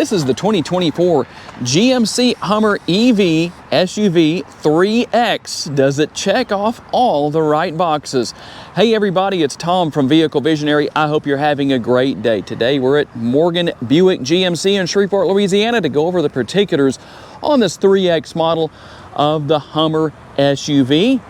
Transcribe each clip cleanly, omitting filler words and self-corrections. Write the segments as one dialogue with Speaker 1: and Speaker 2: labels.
Speaker 1: This is the 2024 GMC Hummer EV SUV 3X. Does it check off all the right boxes? Hey everybody, it's Tom from Vehicle Visionary. I hope you're having a great day. Today we're at Morgan Buick GMC in Shreveport, Louisiana to go over the particulars on this 3X model of the Hummer SUV.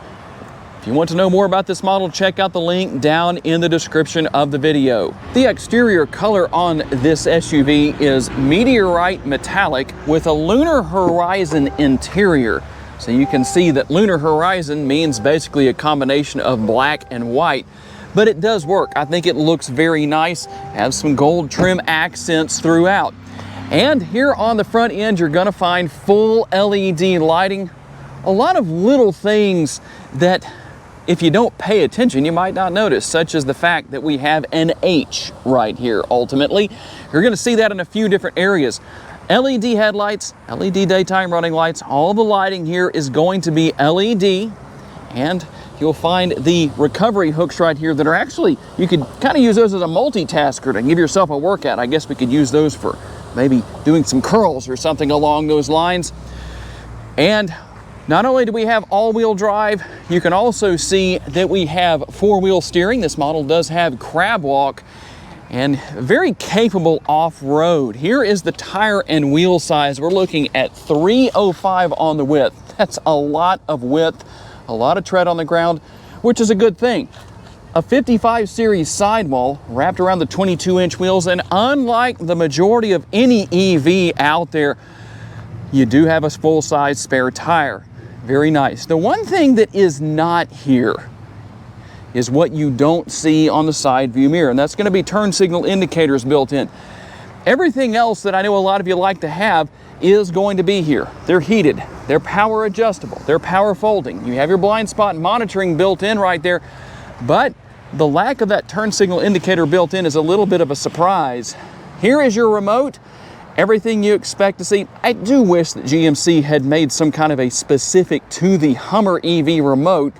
Speaker 1: If you want to know more about this model, check out the link down in the description of the video. The exterior color on this SUV is meteorite metallic with a lunar horizon interior. So you can see that lunar horizon means basically a combination of black and white, but it does work. I think it looks very nice, has some gold trim accents throughout. And here on the front end, you're gonna find full LED lighting. A lot of little things that if you don't pay attention, you might not notice, such as the fact that we have an H right here. Ultimately, you're going to see that in a few different areas. LED headlights, LED daytime running lights, all the lighting here is going to be LED, and you'll find the recovery hooks right here that are actually, you could kind of use those as a multitasker to give yourself a workout. I guess we could use those for maybe doing some curls or something along those lines. And not only do we have all-wheel drive, you can also see that we have four-wheel steering. This model does have crab walk and very capable off-road. Here is the tire and wheel size. We're looking at 305 on the width. That's a lot of width, a lot of tread on the ground, which is a good thing. A 55 series sidewall wrapped around the 22-inch wheels, and unlike the majority of any EV out there, you do have a full-size spare tire. Very nice. The one thing that is not here is what you don't see on the side view mirror, and that's going to be turn signal indicators built in. Everything else that I know a lot of you like to have is going to be here. They're heated, they're power adjustable, they're power folding. You have your blind spot monitoring built in right there, but the lack of that turn signal indicator built in is a little bit of a surprise. Here is your remote. Everything you expect to see. I do wish that GMC had made some kind of a specific to the Hummer EV remote,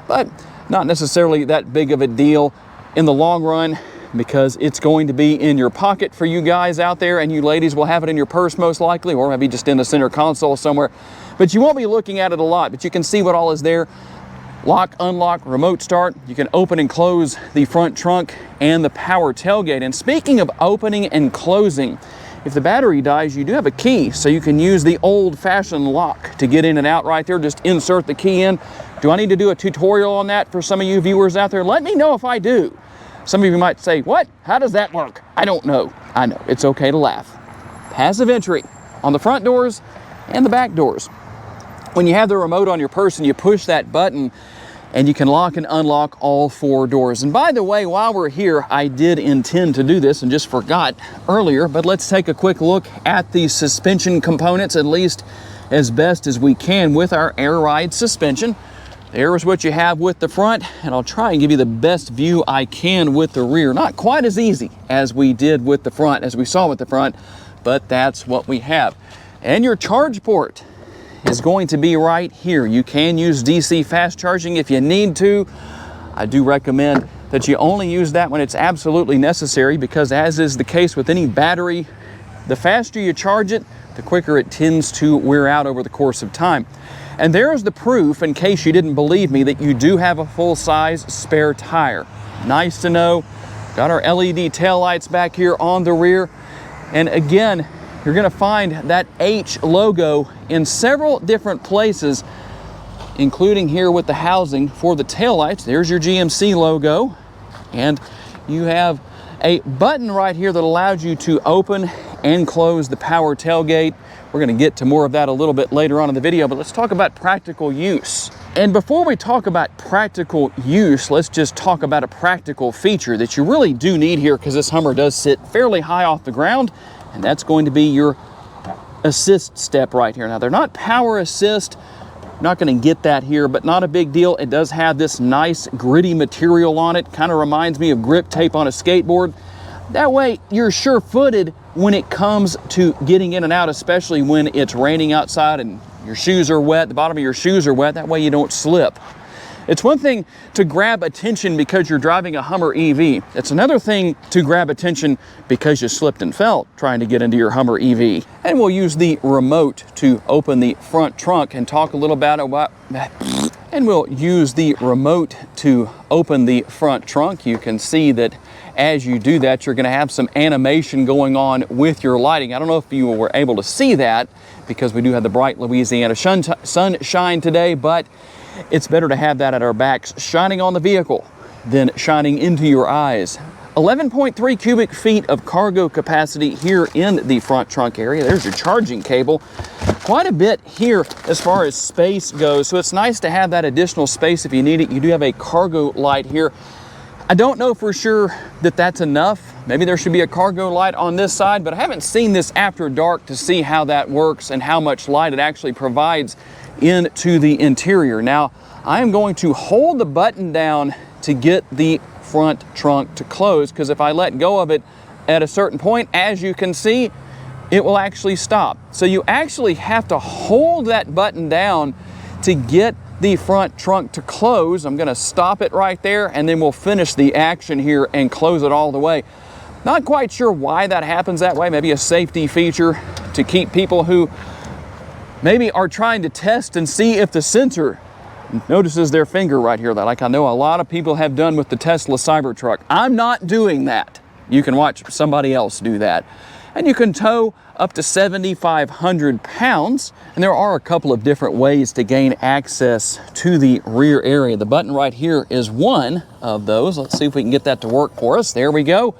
Speaker 1: but not necessarily that big of a deal in the long run, because it's going to be in your pocket for you guys out there, and you ladies will have it in your purse most likely, or maybe just in the center console somewhere. But you won't be looking at it a lot, but you can see what all is there. Lock, unlock, remote start. You can open and close the front trunk and the power tailgate. And speaking of opening and closing, if the battery dies, you do have a key, so you can use the old-fashioned lock to get in and out right there. Just insert the key in. Do I need to do a tutorial on that for some of you viewers out there? Let me know if I do. Some of you might say, what? How does that work? I don't know. I know, it's okay to laugh. Passive entry on the front doors and the back doors. When you have the remote on your person, you push that button and you can lock and unlock all four doors. And by the way, while we're here, I did intend to do this and just forgot earlier, but let's take a quick look at the suspension components, at least as best as we can with our air ride suspension. There is what you have with the front, and I'll try and give you the best view I can with the rear. Not quite as easy as we did with the front, as we saw with the front, but that's what we have. And your charge port is going to be right here. You can use DC fast charging if you need to. I do recommend that you only use that when it's absolutely necessary, because as is the case with any battery, the faster you charge it, the quicker it tends to wear out over the course of time. And there's the proof, in case you didn't believe me, that you do have a full-size spare tire. Nice to know. Got our LED taillights back here on the rear. And again, you're going to find that H logo in several different places, including here with the housing for the taillights. There's your GMC logo, and you have a button right here that allows you to open and close the power tailgate. We're going to get to more of that a little bit later on in the video, but let's talk about practical use. And before we talk about practical use, let's just talk about a practical feature that you really do need here, because this Hummer does sit fairly high off the ground. And that's going to be your assist step right here. Now, they're not power assist. Not going to get that here, but not a big deal. It does have this nice gritty material on it. Kind of reminds me of grip tape on a skateboard. That way, you're sure-footed when it comes to getting in and out, especially when it's raining outside and your shoes are wet, the bottom of your shoes are wet. That way you don't slip. It's one thing to grab attention because you're driving a Hummer EV. It's another thing to grab attention because you slipped and fell trying to get into your Hummer EV. And we'll use the remote to open the front trunk and talk a little bit about and we'll use the remote to open the front trunk. You can see that as you do that, you're going to have some animation going on with your lighting. I don't know if you were able to see that because we do have the bright Louisiana sunshine today, but it's better to have that at our backs shining on the vehicle than shining into your eyes. 11.3 cubic feet of cargo capacity here in the front trunk area. There's your charging cable. Quite a bit here as far as space goes, so it's nice to have that additional space if you need it. You do have a cargo light here. I don't know for sure that that's enough. Maybe there should be a cargo light on this side, but I haven't seen this after dark to see how that works and how much light it actually provides into the interior. Now, I am going to hold the button down to get the front trunk to close, because if I let go of it at a certain point, as you can see, it will actually stop. So you actually have to hold that button down to get the front trunk to close. I'm going to stop it right there, and then we'll finish the action here and close it all the way. Not quite sure why that happens that way. Maybe a safety feature to keep people who maybe are trying to test and see if the sensor notices their finger right here, like I know a lot of people have done with the Tesla Cybertruck. I'm not doing that. You can watch somebody else do that. And you can tow up to 7,500 pounds. And there are a couple of different ways to gain access to the rear area. The button right here is one of those. Let's see if we can get that to work for us. There we go.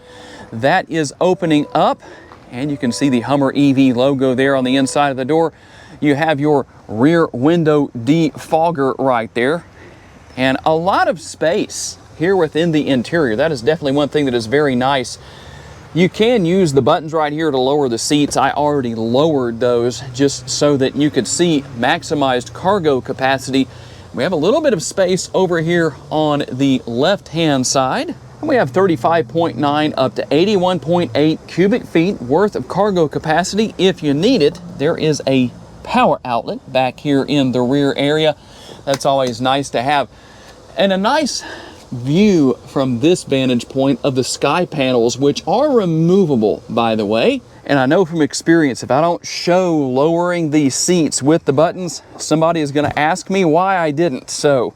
Speaker 1: That is opening up, and you can see the Hummer EV logo there on the inside of the door. You have your rear window defogger right there, and a lot of space here within the interior. That is definitely one thing that is very nice. You can use the buttons right here to lower the seats. I already lowered those just so that you could see maximized cargo capacity. We have a little bit of space over here on the left-hand side. And we have 35.9 up to 81.8 cubic feet worth of cargo capacity if you need it. There is a power outlet back here in the rear area. That's always nice to have. And a nice view from this vantage point of the sky panels, which are removable, by the way. And I know from experience, if I don't show lowering these seats with the buttons, somebody is going to ask me why I didn't. So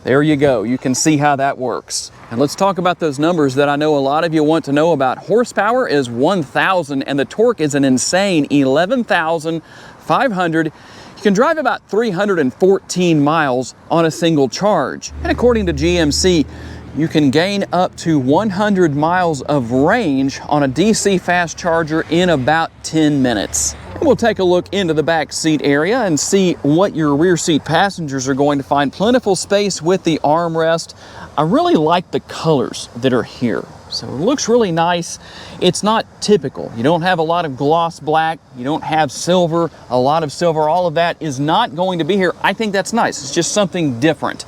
Speaker 1: there you go. You can see how that works. And let's talk about those numbers that I know a lot of you want to know about. Horsepower is 1,000 and the torque is an insane 11,500. You can drive about 314 miles on a single charge. And according to GMC, you can gain up to 100 miles of range on a DC fast charger in about 10 minutes. And we'll take a look into the back seat area and see what your rear seat passengers are going to find. Plentiful space with the armrest. I really like the colors that are here. So it looks really nice. It's not typical. You don't have a lot of gloss black. You don't have silver, a lot of silver. All of that is not going to be here. I think that's nice. It's just something different.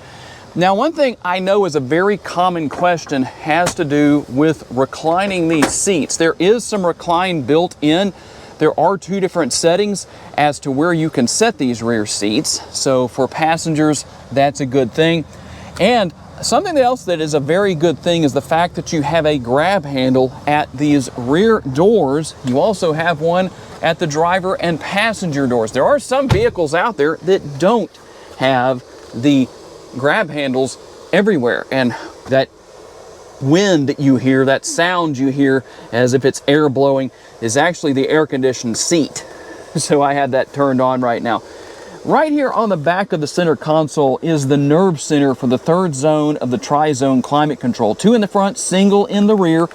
Speaker 1: Now, one thing I know is a very common question has to do with reclining these seats. There is some recline built in. There are two different settings as to where you can set these rear seats. So for passengers, that's a good thing. And something else that is a very good thing is the fact that you have a grab handle at these rear doors. You also have one at the driver and passenger doors. There are some vehicles out there that don't have the grab handles everywhere, and that wind that you hear, that sound you hear as if it's air blowing, is actually the air conditioned seat. So I had that turned on right now. Right here on the back of the center console is the nerve center for the third zone of the tri-zone climate control. 2 in the front, single in the rear.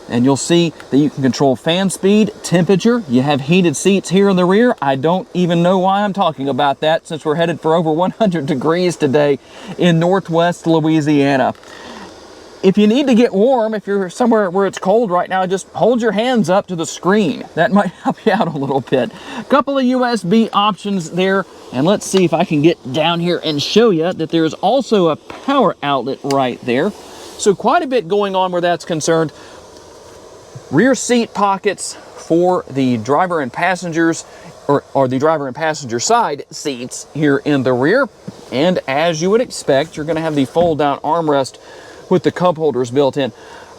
Speaker 1: And you'll see that you can control fan speed, temperature. You have heated seats here in the rear. I don't even know why I'm talking about that, since we're headed for over 100 degrees today in Northwest Louisiana. If you need to get warm, if you're somewhere where it's cold right now, just hold your hands up to the screen. That might help you out a little bit. A couple of USB options there. And let's see if I can get down here and show you that there's also a power outlet right there. So quite a bit going on where that's concerned. Rear seat pockets for the driver and passengers, or the driver and passenger side seats here in the rear. And as you would expect, you're going to have the fold-down armrest with the cup holders built in.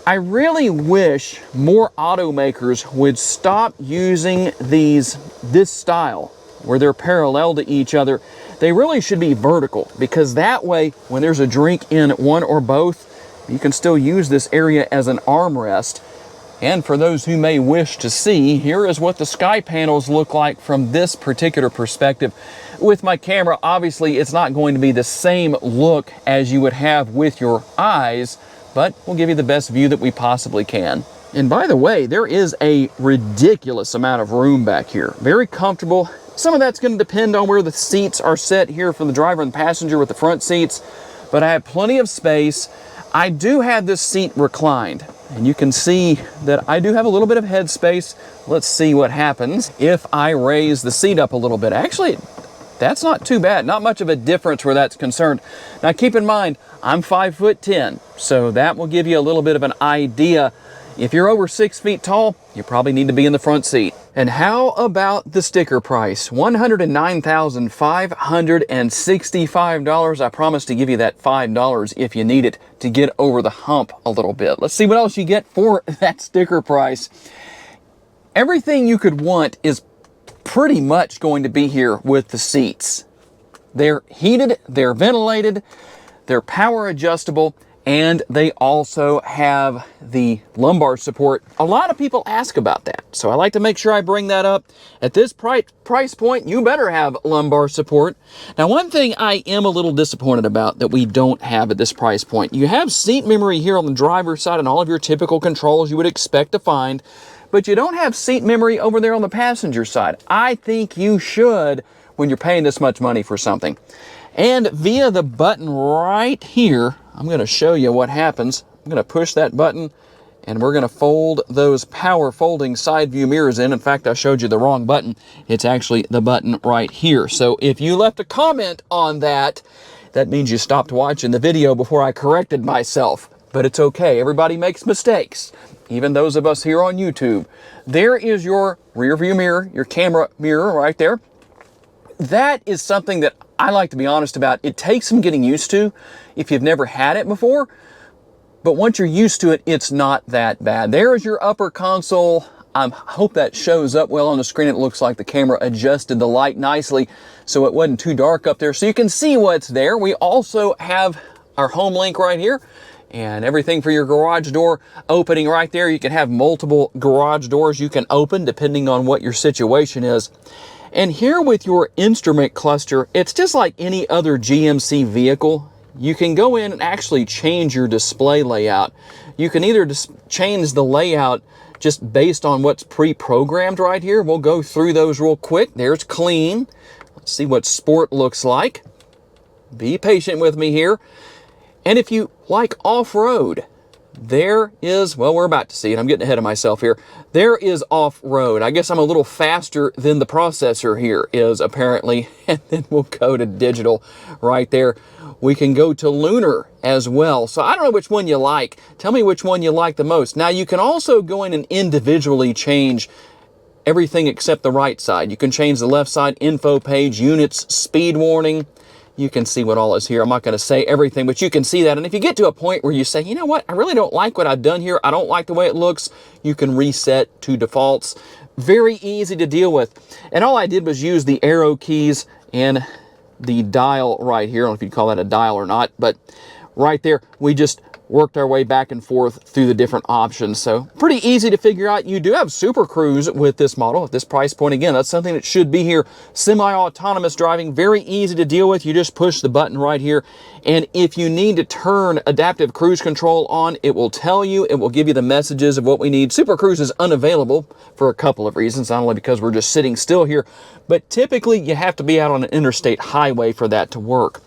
Speaker 1: I really wish more automakers would stop using this style where they're parallel to each other. They really should be vertical, because that way, when there's a drink in one or both, you can still use this area as an armrest. And for those who may wish to see, here is what the sky panels look like from this particular perspective. With my camera, obviously, it's not going to be the same look as you would have with your eyes, but we'll give you the best view that we possibly can. And by the way, there is a ridiculous amount of room back here. Very comfortable. Some of that's going to depend on where the seats are set here for the driver and passenger with the front seats, but I have plenty of space. I do have this seat reclined, and you can see that I do have a little bit of head space. Let's see what happens if I raise the seat up a little bit. Actually, that's not too bad. Not much of a difference where that's concerned. Now keep in mind, I'm 5'10", so that will give you a little bit of an idea. If you're over 6 feet tall, you probably need to be in the front seat. And how about the sticker price? $109,565. I promise to give you that $5 if you need it to get over the hump a little bit. Let's see what else you get for that sticker price. Everything you could want is pretty much going to be here with the seats. They're heated, they're ventilated, they're power adjustable, and they also have the lumbar support. A lot of people ask about that, so I like to make sure I bring that up. At this price point, you better have lumbar support. Now, one thing I am a little disappointed about that we don't have at this price point, you have seat memory here on the driver's side and all of your typical controls you would expect to find, but you don't have seat memory over there on the passenger side. I think you should when you're paying this much money for something. And via the button right here, I'm going to show you what happens. I'm going to push that button, and we're going to fold those power folding side view mirrors in. In fact, I showed you the wrong button. It's actually the button right here. So if you left a comment on that, that means you stopped watching the video before I corrected myself. But it's okay. Everybody makes mistakes, even those of us here on YouTube. There is your rear view mirror, your camera mirror right there. That is something that I like to be honest about. It takes some getting used to if you've never had it before, but once you're used to it, it's not that bad. There is your upper console. I hope that shows up well on the screen. It looks like the camera adjusted the light nicely so it wasn't too dark up there, so you can see what's there. We also have our home link right here and everything for your garage door opening right there. You can have multiple garage doors you can open depending on what your situation is. And here with your instrument cluster, it's just like any other GMC vehicle. You can go in and actually change your display layout. You can either change the layout just based on what's pre-programmed right here. We'll go through those real quick. There's clean. Let's see what sport looks like. Be patient with me here. And if you like off-road, there is, well, we're about to see it. I'm getting ahead of myself here. There is off-road. I guess I'm a little faster than the processor here is apparently. And then we'll go to digital right there. We can go to lunar as well. So I don't know which one you like. Tell me which one you like the most. Now you can also go in and individually change everything except the right side. You can change the left side, info page, units, speed warning. You can see what all is here. I'm not going to say everything, but you can see that. And if you get to a point where you say, you know what, I really don't like what I've done here, I don't like the way it looks, you can reset to defaults. Very easy to deal with. And all I did was use the arrow keys and the dial right here. I don't know if you'd call that a dial or not, but right there, we just worked our way back and forth through the different options. So pretty easy to figure out. You do have Super Cruise with this model at this price point. Again, that's something that should be here. Semi-autonomous driving, very easy to deal with. You just push the button right here. And if you need to turn adaptive cruise control on, it will tell you, it will give you the messages of what we need. Super Cruise is unavailable for a couple of reasons, not only because we're just sitting still here, but typically you have to be out on an interstate highway for that to work.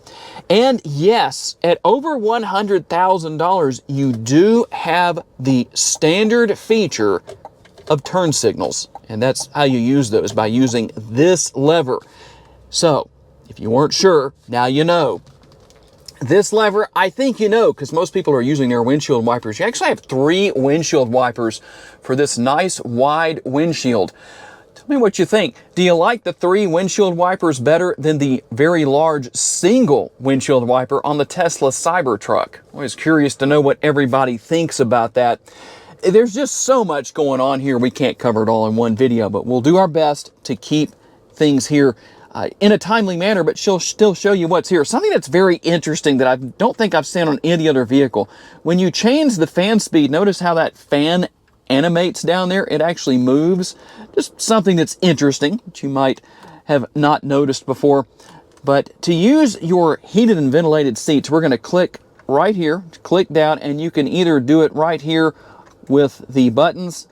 Speaker 1: And yes, at over $100,000, you do have the standard feature of turn signals. And that's how you use those, by using this lever. So, if you weren't sure, now you know. This lever, I think you know, because most people are using their windshield wipers. You actually have 3 windshield wipers for this nice wide windshield. Tell me what you think. Do you like the 3 windshield wipers better than the very large single windshield wiper on the Tesla Cybertruck? I'm always curious to know what everybody thinks about that. There's just so much going on here. We can't cover it all in one video, but we'll do our best to keep things here in a timely manner, but she'll still show you what's here. Something that's very interesting that I don't think I've seen on any other vehicle. When you change the fan speed, notice how that fan animates down there. It actually moves. Just something that's interesting that you might have not noticed before. But to use your heated and ventilated seats, we're going to click right here, click down, and you can either do it right here with the buttons.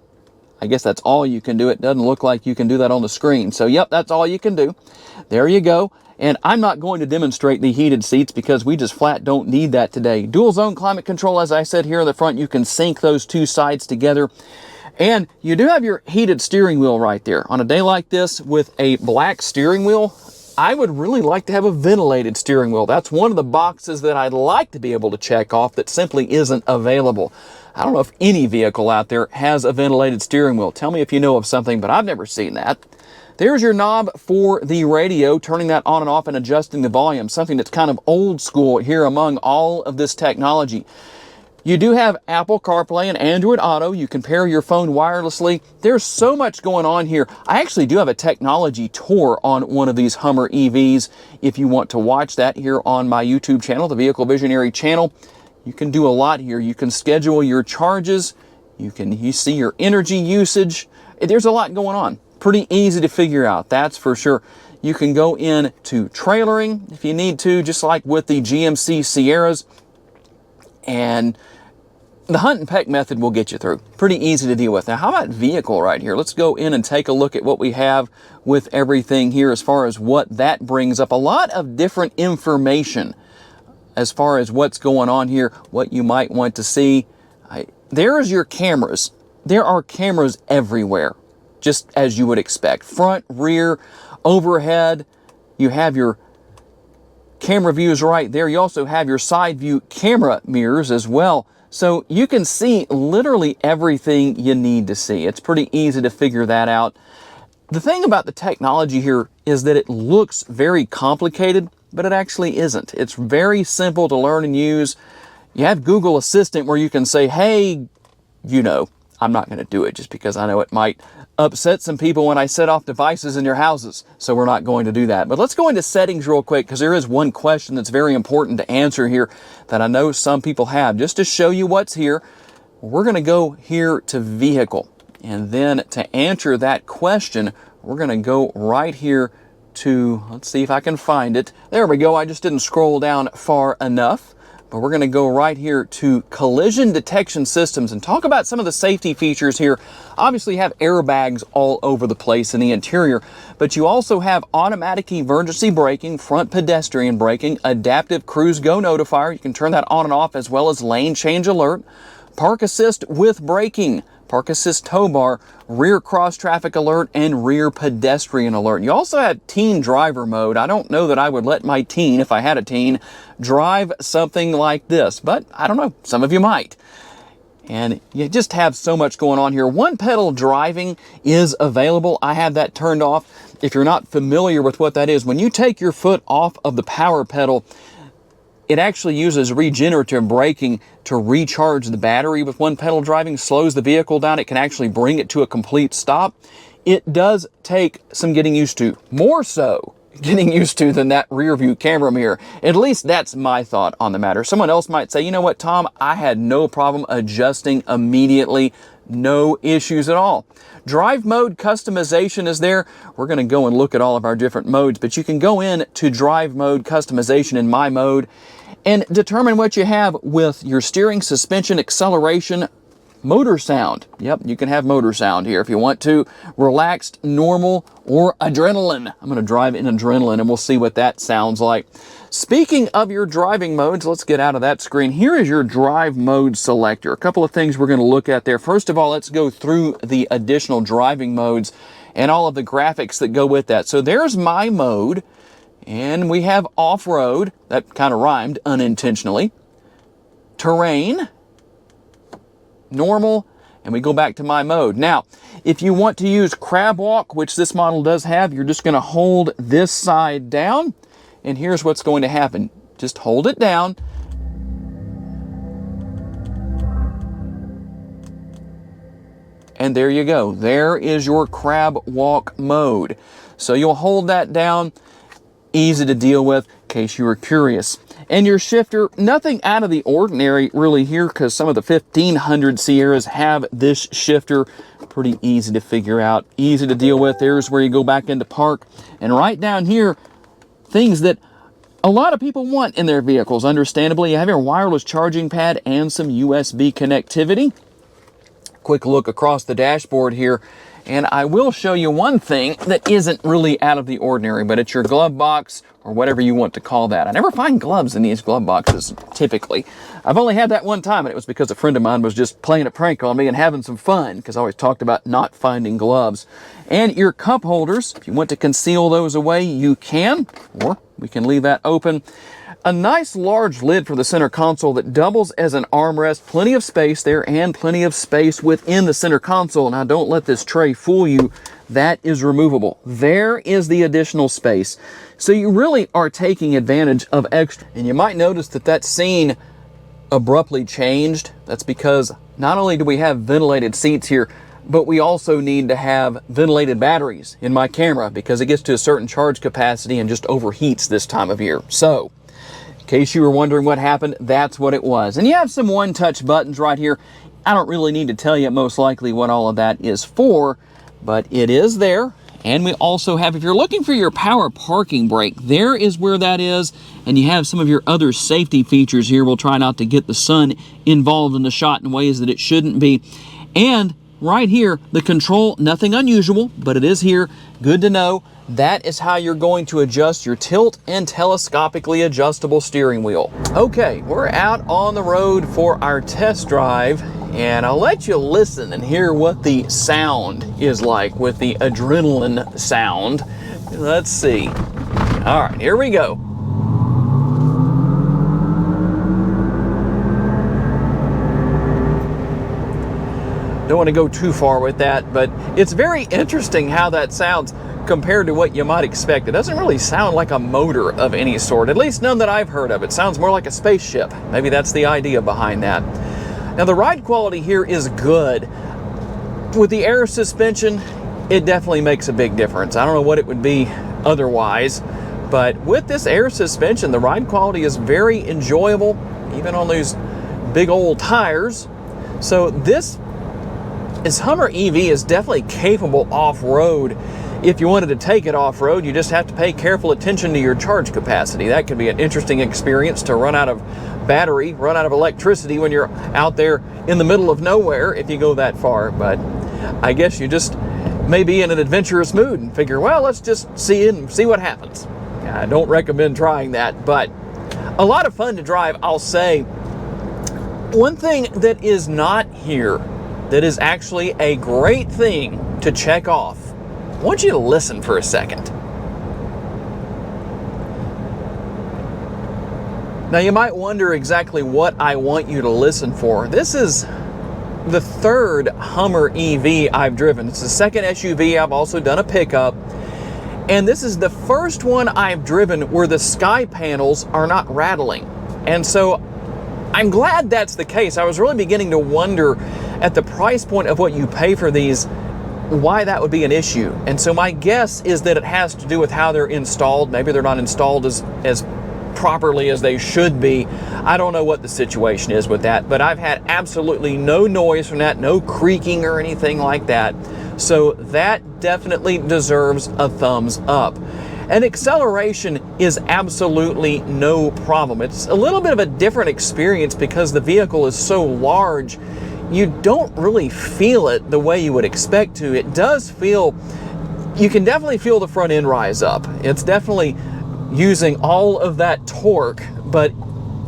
Speaker 1: I guess that's all you can do. It doesn't look like you can do that on the screen. So yep, that's all you can do. There you go. And I'm not going to demonstrate the heated seats because we just flat don't need that today. Dual zone climate control, as I said here in the front, you can sync those 2 sides together. And you do have your heated steering wheel right there. On a day like this with a black steering wheel, I would really like to have a ventilated steering wheel. That's one of the boxes that I'd like to be able to check off that simply isn't available. I don't know if any vehicle out there has a ventilated steering wheel. Tell me if you know of something, but I've never seen that. There's your knob for the radio, turning that on and off and adjusting the volume, something that's kind of old school here among all of this technology. You do have Apple CarPlay and Android Auto. You can pair your phone wirelessly. There's so much going on here. I actually do have a technology tour on one of these Hummer EVs. If you want to watch that here on my YouTube channel, the Vehicle Visionary channel, you can do a lot here. You can schedule your charges. You see your energy usage. There's a lot going on. Pretty easy to figure out, that's for sure. You can go into trailering if you need to, just like with the GMC Sierras. And the hunt and peck method will get you through. Pretty easy to deal with. Now, how about vehicle right here? Let's go in and take a look at what we have with everything here as far as what that brings up. A lot of different information as far as what's going on here, what you might want to see. There's your cameras. There are cameras everywhere, just as you would expect. Front, rear, overhead. You have your camera views right there. You also have your side view camera mirrors as well. So you can see literally everything you need to see. It's pretty easy to figure that out. The thing about the technology here is that it looks very complicated, but it actually isn't. It's very simple to learn and use. You have Google Assistant where you can say, hey, I'm not going to do it just because I know it might upset some people when I set off devices in your houses. So we're not going to do that. But let's go into settings real quick because there is one question that's very important to answer here that I know some people have. Just to show you what's here, we're going to go here to vehicle. And then to answer that question, we're going to go right here to, let's see if I can find it. There we go. I just didn't scroll down far enough. But we're going to go right here to collision detection systems and talk about some of the safety features here. Obviously you have airbags all over the place in the interior, but you also have automatic emergency braking, front pedestrian braking, adaptive cruise go notifier. You can turn that on and off, as well as lane change alert, park assist with braking, park assist tow bar, rear cross traffic alert, and rear pedestrian alert. You also have teen driver mode. I don't know that I would let my teen, if I had a teen, drive something like this, but I don't know, some of you might. And you just have so much going on here. One pedal driving is available. I have that turned off. If you're not familiar with what that is, when you take your foot off of the power pedal, it actually uses regenerative braking to recharge the battery with one pedal driving, slows the vehicle down. It can actually bring it to a complete stop. It does take some getting used to, more so getting used to than that rear view camera mirror. At least that's my thought on the matter. Someone else might say, you know what, Tom, I had no problem adjusting immediately. No issues at all. Drive mode customization is there. We're going to go and look at all of our different modes, but you can go in to drive mode customization in my mode and determine what you have with your steering, suspension, acceleration, motor sound. Yep, you can have motor sound here if you want to. Relaxed, normal, or adrenaline. I'm going to drive in adrenaline and we'll see what that sounds like. Speaking of your driving modes, let's get out of that screen. Here is your drive mode selector. A couple of things we're going to look at there. First of all, let's go through the additional driving modes and all of the graphics that go with that. So there's my mode, and we have off-road. That kind of rhymed unintentionally. Terrain, normal, and we go back to my mode. Now, If you want to use crab walk, which this model does have, you're just going to hold this side down, and here's what's going to happen. Just hold it down. And there you go. There is your crab walk mode. So you'll hold that down, easy to deal with in case you were curious. And your shifter, nothing out of the ordinary really here, because some of the 1500 Sierras have this shifter. Pretty easy to figure out, easy to deal with. There's where you go back into park. And right down here, things that a lot of people want in their vehicles, understandably. You have your wireless charging pad and some USB connectivity. Quick look across the dashboard here, and I will show you one thing that isn't really out of the ordinary, but it's your glove box, or whatever you want to call that. I never find gloves in these glove boxes, typically. I've only had that one time, and it was because a friend of mine was just playing a prank on me and having some fun, because I always talked about not finding gloves. And your cup holders, if you want to conceal those away, you can, or we can leave that open. A nice large lid for the center console that doubles as an armrest. Plenty of space there, and plenty of space within the center console. Now, don't let this tray fool you. That is removable. There is the additional space. So you really are taking advantage of extra. And you might notice that that scene abruptly changed. That's because not only do we have ventilated seats here, but we also need to have ventilated batteries in my camera, because it gets to a certain charge capacity and just overheats this time of year. So, in case you were wondering what happened, that's what it was. And you have some one-touch buttons right here. I don't really need to tell you most likely what all of that is for, but it is there. And we also have, if you're looking for your power parking brake, there is where that is. And you have some of your other safety features here. We'll try not to get the sun involved in the shot in ways that it shouldn't be. And right here, the control, nothing unusual, but it is here. Good to know. That is how you're going to adjust your tilt and telescopically adjustable steering wheel. Okay, we're out on the road for our test drive, and I'll let you listen and hear what the sound is like with the adrenaline sound. Let's see. All right, here we go. Don't want to go too far with that, but it's very interesting how that sounds compared to what you might expect. It doesn't really sound like a motor of any sort, at least none that I've heard of. It sounds more like a spaceship. Maybe that's the idea behind that. Now, the ride quality here is good. With the air suspension, it definitely makes a big difference. I don't know what it would be otherwise, but with this air suspension, the ride quality is very enjoyable, even on these big old tires. So this Hummer EV is definitely capable off-road. If you wanted to take it off-road, you just have to pay careful attention to your charge capacity. That could be an interesting experience, to run out of battery, run out of electricity when you're out there in the middle of nowhere if you go that far. But I guess you just may be in an adventurous mood and figure, well, let's just see what happens. I don't recommend trying that, but a lot of fun to drive, I'll say. One thing that is not here, that is actually a great thing to check off, I want you to listen for a second. Now, you might wonder exactly what I want you to listen for. This is the third Hummer EV I've driven. It's the second SUV. I've also done a pickup. And this is the first one I've driven where the sky panels are not rattling. And so I'm glad that's the case. I was really beginning to wonder, at the price point of what you pay for these, why that would be an issue. And so my guess is that it has to do with how they're installed. Maybe they're not installed as properly as they should be. I don't know what the situation is with that, but I've had absolutely no noise from that, no creaking or anything like that. So that definitely deserves a thumbs up. And acceleration is absolutely no problem. It's a little bit of a different experience because the vehicle is so large. You don't really feel it the way you would expect to. It does feel, you can definitely feel the front end rise up. It's definitely using all of that torque, but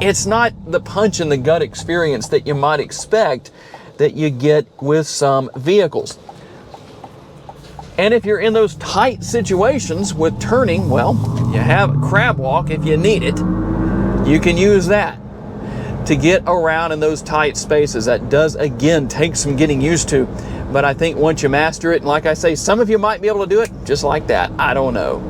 Speaker 1: it's not the punch in the gut experience that you might expect that you get with some vehicles. And if you're in those tight situations with turning, well, you have crab walk if you need it. You can use that to get around in those tight spaces. That does, again, take some getting used to. but I think once you master it, and like I say, some of you might be able to do it just like that. I don't know.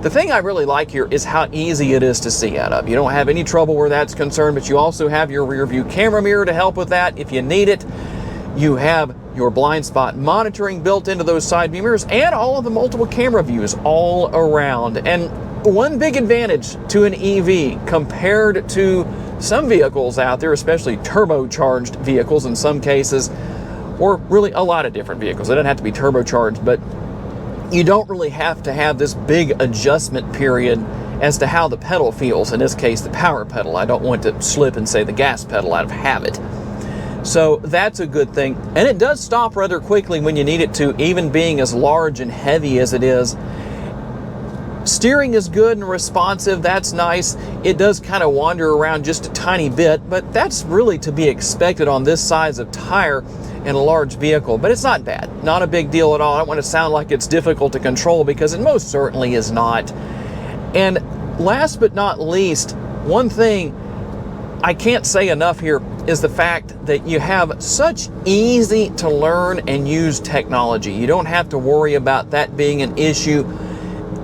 Speaker 1: The thing I really like here is how easy it is to see out of. You don't have any trouble where that's concerned, but you also have your rear view camera mirror to help with that if you need it. You have your blind spot monitoring built into those side view mirrors and all of the multiple camera views all around. And one big advantage to an EV compared to some vehicles out there, especially turbocharged vehicles in some cases, or really a lot of different vehicles. It doesn't have to be turbocharged, but you don't really have to have this big adjustment period as to how the pedal feels. In this case, the power pedal. I don't want to slip and say the gas pedal out of habit. So that's a good thing. And it does stop rather quickly when you need it to, even being as large and heavy as it is. Steering is good and responsive. That's nice. It does kind of wander around just a tiny bit, but that's really to be expected on this size of tire in a large vehicle. But it's not bad. Not a big deal at all. I don't want to sound like it's difficult to control, because it most certainly is not. And last but not least, one thing I can't say enough here is the fact that you have such easy to learn and use technology. You don't have to worry about that being an issue.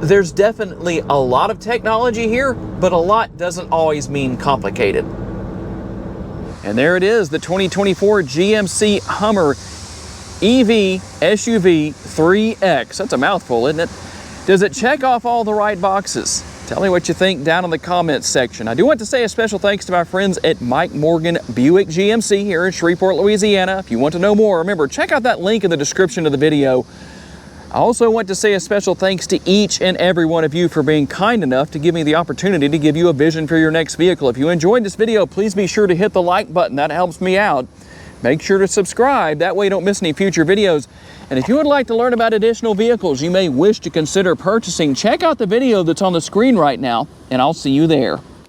Speaker 1: There's definitely a lot of technology here, but a lot doesn't always mean complicated. And there it is, the 2024 GMC Hummer EV SUV 3X. That's a mouthful, isn't it? Does it check off all the right boxes? Tell me what you think down in the comments section. I do want to say a special thanks to my friends at Mike Morgan Buick GMC here in Shreveport, Louisiana. If you want to know more, remember, check out that link in the description of the video. I also want to say a special thanks to each and every one of you for being kind enough to give me the opportunity to give you a vision for your next vehicle. If you enjoyed this video, please be sure to hit the like button. That helps me out. Make sure to subscribe. That way you don't miss any future videos. And if you would like to learn about additional vehicles you may wish to consider purchasing, check out the video that's on the screen right now, and I'll see you there.